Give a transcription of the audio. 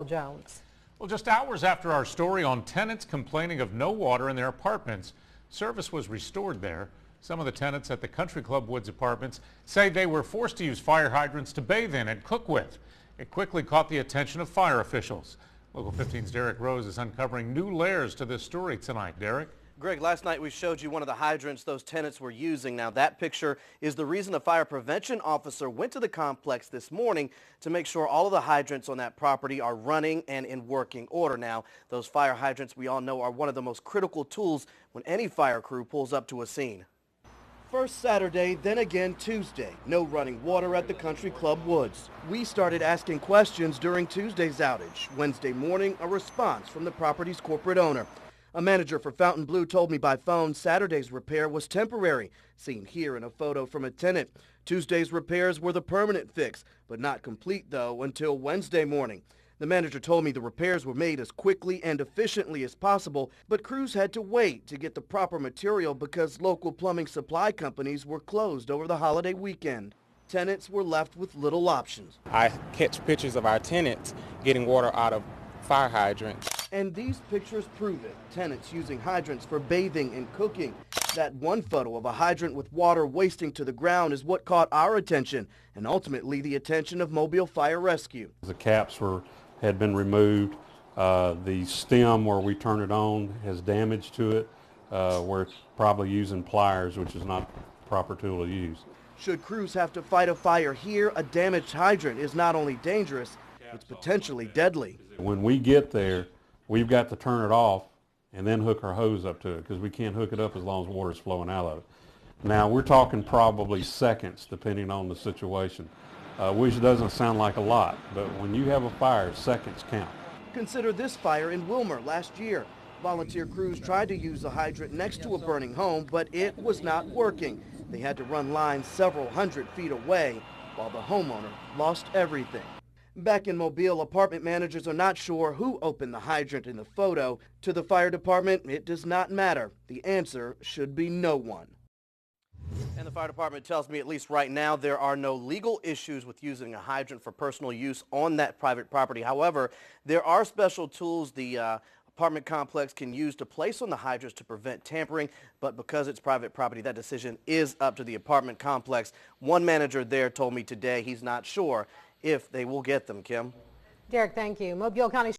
Jones. Well, just hours after our story on tenants complaining of no water in their apartments, service was restored there. Some of the tenants at the Country Club Woods apartments say they were forced to use fire hydrants to bathe in and cook with. It quickly caught the attention of fire officials. Local 15's Derek Rose is uncovering new layers to this story tonight. Derek? Greg, last night we showed you one of the hydrants those tenants were using. Now that picture is the reason a fire prevention officer went to the complex this morning to make sure all of the hydrants on that property are running and in working order. Now, those fire hydrants we all know are one of the most critical tools when any fire crew pulls up to a scene. First Saturday, then again Tuesday. No running water at the Country Club Woods. We started asking questions during Tuesday's outage. Wednesday morning, a response from the property's corporate owner. A manager for Fountainbleau told me by phone Saturday's repair was temporary, seen here in a photo from a tenant. Tuesday's repairs were the permanent fix, but not complete, though, until Wednesday morning. The manager told me the repairs were made as quickly and efficiently as possible, but crews had to wait to get the proper material because local plumbing supply companies were closed over the holiday weekend. Tenants were left with little options. I catch pictures of our tenants getting water out of fire hydrants. And these pictures prove it. Tenants using hydrants for bathing and cooking. That one photo of a hydrant with water wasting to the ground is what caught our attention and ultimately the attention of Mobile Fire Rescue. The caps had been removed. The stem where we turn it on has damage to it. We're probably using pliers, which is not the proper tool to use. Should crews have to fight a fire here, a damaged hydrant is not only dangerous, it's potentially deadly. When we get there, we've got to turn it off and then hook our hose up to it because we can't hook it up as long as water is flowing out of it. Now, we're talking probably seconds depending on the situation, which doesn't sound like a lot, but when you have a fire, seconds count. Consider this fire in Wilmer last year. Volunteer crews tried to use a hydrant next to a burning home, but it was not working. They had to run lines several hundred feet away while the homeowner lost everything. Back in Mobile, apartment managers are not sure who opened the hydrant in the photo. To the fire department, it does not matter. The answer should be no one. And the fire department tells me, at least right now, there are no legal issues with using a hydrant for personal use on that private property. However, there are special tools the apartment complex can use to place on the hydrants to prevent tampering, but because it's private property, that decision is up to the apartment complex. One manager there told me today he's not sure if they will get them, Kim. Derek, thank you. Mobile County